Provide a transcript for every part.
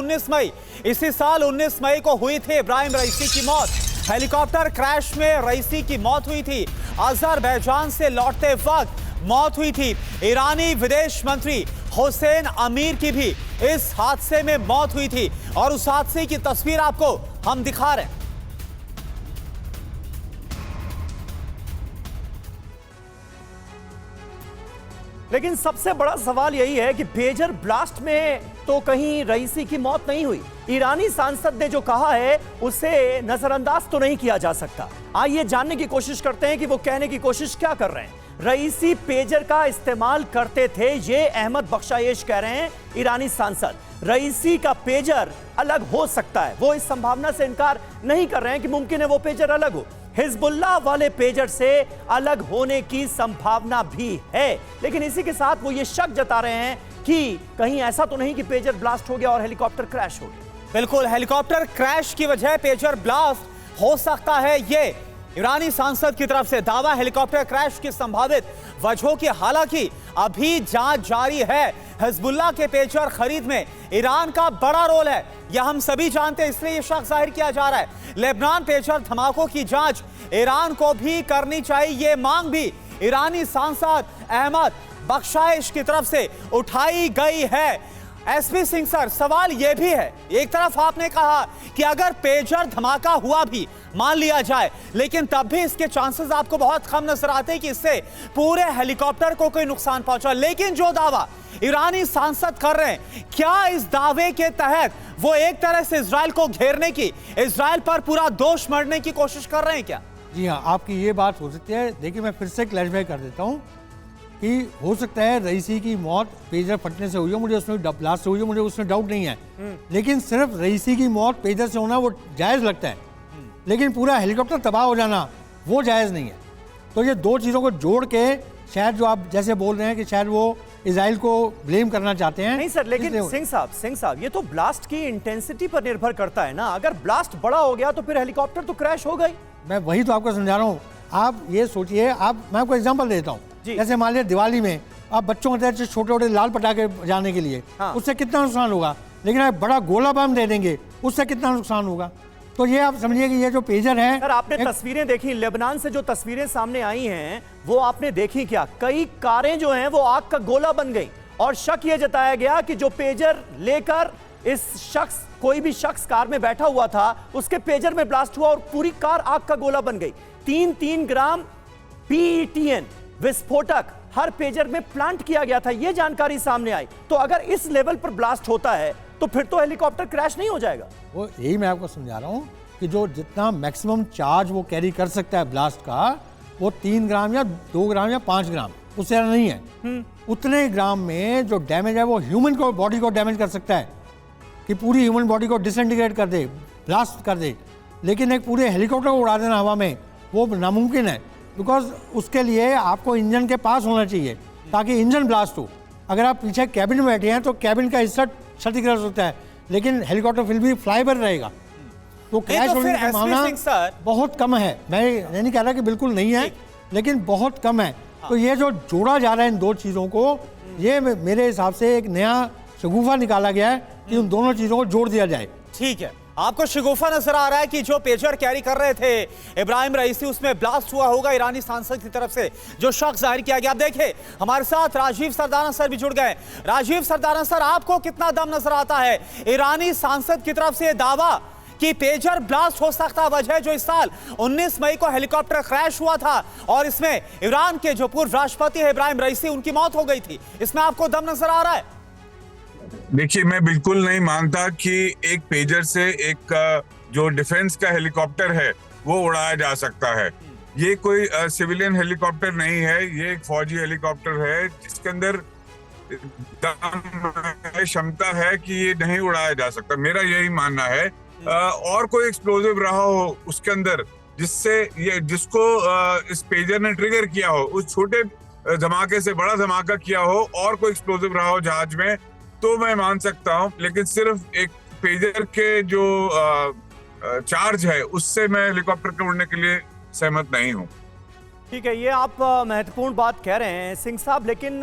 19 मई, इसी साल 19 मई को हुई थी इब्राहिम रईसी की मौत। हेलीकॉप्टर क्रैश में रईसी की मौत हुई थी। अजरबैजान से लौटते वक्त मौत हुई थी। ईरानी विदेश मंत्री हुसैन अमीर की भी इस हादसे में मौत हुई थी और उस हादसे की तस्वीर आपको हम दिखा रहे हैं। लेकिन सबसे बड़ा सवाल यही है कि पेजर ब्लास्ट में तो कहीं रईसी की मौत नहीं हुई। ईरानी सांसद ने जो कहा है उसे नजरअंदाज तो नहीं किया जा सकता। आइए जानने की कोशिश करते हैं कि वो कहने की कोशिश क्या कर रहे हैं। रईसी पेजर का इस्तेमाल करते थे, ये अहमद बख्शायेश कह रहे हैं ईरानी सांसद। रईसी का पेजर अलग हो सकता है, वो इस संभावना से इनकार नहीं कर रहे हैं कि मुमकिन है वो पेजर अलग हो। हिजबुल्लाह वाले पेजर से अलग होने की संभावना भी है, लेकिन इसी के साथ वो ये शक जता रहे हैं कि कहीं ऐसा तो नहीं कि पेजर ब्लास्ट हो गया और हेलीकॉप्टर क्रैश हो गया। बिल्कुल, हेलीकॉप्टर क्रैश की वजह पेजर ब्लास्ट हो सकता है, ये ईरानी सांसद की तरफ से दावा। हेलीकॉप्टर क्रैश की संभावित वजहों की हालांकि अभी जांच जारी है। हिजबुल्लाह के पेजर खरीद में ईरान का बड़ा रोल है, यह हम सभी जानते हैं, इसलिए यह शक जाहिर किया जा रहा है। लेबनान पेजर धमाकों की जांच ईरान को भी करनी चाहिए, यह मांग भी ईरानी सांसद अहमद बख्शायेश की तरफ से उठाई गई है। एसपी सिंह सर, सवाल यह भी है, एक तरफ आपने कहा कि अगर पेजर धमाका हुआ भी मान लिया जाए, लेकिन तब भी इसके चांसेस आपको बहुत कम नजर आते हैं कि इससे पूरे हेलीकॉप्टर को कोई नुकसान पहुंचा। लेकिन जो दावा ईरानी सांसद कर रहे हैं, क्या इस दावे के तहत वो एक तरह से इजराइल को घेरने की, इजराइल पर पूरा दोष मढ़ने की कोशिश कर रहे हैं क्या? जी हाँ, आपकी ये बात हो सकती है। देखिए, मैं फिर से क्लैरिफाई कर देता हूँ कि हो सकता है रईसी की मौत पेजर फटने से हुई हो, मुझे उसमें ब्लास्ट से हुई हो, मुझे उसमें डाउट नहीं है। लेकिन सिर्फ रईसी की मौत पेजर से होना वो जायज़ लगता है, लेकिन पूरा हेलीकॉप्टर तबाह हो जाना वो जायज़ नहीं है। तो ये दो चीज़ों को जोड़ के शायद जो आप जैसे बोल रहे हैं कि शायद वो इजराइल को ब्लेम करना चाहते हैं। नहीं सर, लेकिन सिंह साहब ये तो ब्लास्ट की इंटेंसिटी पर निर्भर करता है ना। अगर ब्लास्ट बड़ा हो गया तो फिर हेलीकॉप्टर तो क्रैश हो गई। मैं वही तो आपको समझा रहा हूँ। आप ये सोचिए, मैं आपको एग्जांपल देता हूँ। जैसे मान लिया दिवाली में आप बच्चों को छोटे छोटे लाल पटाखे जाने के लिए, उससे कितना नुकसान होगा, लेकिन आप बड़ा गोला बम दे देंगे, उससे कितना नुकसान होगा। तो ये आप समझिए कि ये जो पेजर है। सर, आपने तस्वीरें देखी, लेबनान से जो तस्वीरें सामने आई हैं वो आपने देखी क्या? कई कारें जो हैं वो आग का गोला बन गई और शक ये जताया गया कि जो पेजर लेकर कोई भी शख्स कार में बैठा हुआ था उसके पेजर में ब्लास्ट हुआ और पूरी कार आग का गोला बन गई। 3 ग्राम PETN विस्फोटक हर पेजर में प्लांट किया गया था, यह जानकारी सामने आई। तो अगर इस लेवल पर ब्लास्ट होता है तो फिर तो हेलीकॉप्टर क्रैश नहीं हो जाएगा। वो यही मैं आपको समझा रहा हूँ कि जो जितना मैक्सिमम चार्ज वो कैरी कर सकता है ब्लास्ट का, वो 3 ग्राम या 2 ग्राम या 5 ग्राम, उससे ज़्यादा नहीं है। उतने ग्राम में जो डैमेज है वो ह्यूमन को, बॉडी को डैमेज कर सकता है कि पूरी ह्यूमन बॉडी को डिसइंटीग्रेट कर दे, ब्लास्ट कर दे। लेकिन एक पूरे हेलीकॉप्टर को उड़ा देना हवा में वो नामुमकिन है, बिकॉज उसके लिए आपको इंजन के पास होना चाहिए ताकि इंजन ब्लास्ट हो। अगर आप पीछे कैबिन में बैठे हैं तो कैबिन का हिस्सा क्षतिग्रस्त होता है, लेकिन हेलीकॉप्टर फिर भी फ्लाईवर रहेगा, तो क्रैश होने की संभावना बहुत कम है। मैं नहीं कह रहा कि बिल्कुल नहीं है, लेकिन बहुत कम है। तो ये जो जोड़ा जा रहा है इन दो चीज़ों को, ये मेरे हिसाब से एक नया शगुफा निकाला गया है कि उन दोनों चीज़ों को जोड़ दिया जाए। ठीक है, आपको शगुफा नजर आ रहा है कि जो पेजर कैरी कर रहे थे इब्राहिम रईसी, उसमें ब्लास्ट हुआ होगा ईरानी सांसद की तरफ से, जो शक जाहिर किया गया। आप देखें, हमारे साथ राजीव सरदाना सर भी जुड़ गए। राजीव सरदाना सर, आपको कितना दम नजर आता है ईरानी सांसद की तरफ से दावा कि पेजर ब्लास्ट हो सकता है वजह जो इस साल 19 मई को हेलीकॉप्टर क्रैश हुआ था और इसमें ईरान के जो पूर्व राष्ट्रपति है इब्राहिम रईसी, उनकी मौत हो गई थी, इसमें आपको दम नजर आ रहा है? देखिए, मैं बिल्कुल नहीं मानता कि एक पेजर से एक जो डिफेंस का हेलीकॉप्टर है वो उड़ाया जा सकता है। ये कोई सिविलियन हेलीकॉप्टर नहीं है, ये एक फौजी हेलीकॉप्टर है जिसके अंदर दम है, क्षमता है कि ये नहीं उड़ाया जा सकता। मेरा यही मानना है। और कोई एक्सप्लोजिव रहा हो उसके अंदर जिससे ये जिसको इस पेजर ने ट्रिगर किया हो, उस छोटे धमाके से बड़ा धमाका किया हो और कोई एक्सप्लोजिव रहा हो जहाज में, तो मैं मान सकता हूँ। लेकिन सिर्फ एक पेजर के जो चार्ज है उससे मैं हेलीकॉप्टर के उड़ने के लिए सहमत नहीं हूँ। ठीक है, ये आप महत्वपूर्ण बात कह रहे हैं सिंह साहब, लेकिन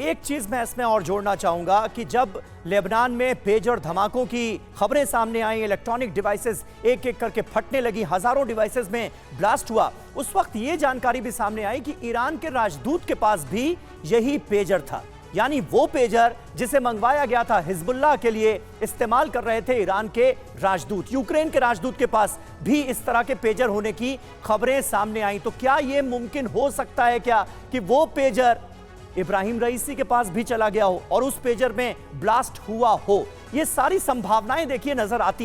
एक चीज मैं इसमें और जोड़ना चाहूंगा कि जब लेबनान में पेजर धमाकों की खबरें सामने आई, इलेक्ट्रॉनिक डिवाइसेस एक एक करके फटने लगी, हजारों डिवाइसेस में ब्लास्ट हुआ। उस वक्त यह जानकारी भी सामने आई कि ईरान के राजदूत के पास भी यही पेजर था, यानी वो पेजर जिसे मंगवाया गया था हिजबुल्लाह के लिए इस्तेमाल कर रहे थे ईरान के राजदूत। यूक्रेन के राजदूत के पास भी इस तरह के पेजर होने की खबरें सामने आई। तो क्या यह मुमकिन हो सकता है क्या कि वो पेजर इब्राहिम रईसी के पास भी चला गया हो और उस पेजर में ब्लास्ट हुआ हो? ये सारी संभावनाएं देखिए नजर आती हैं।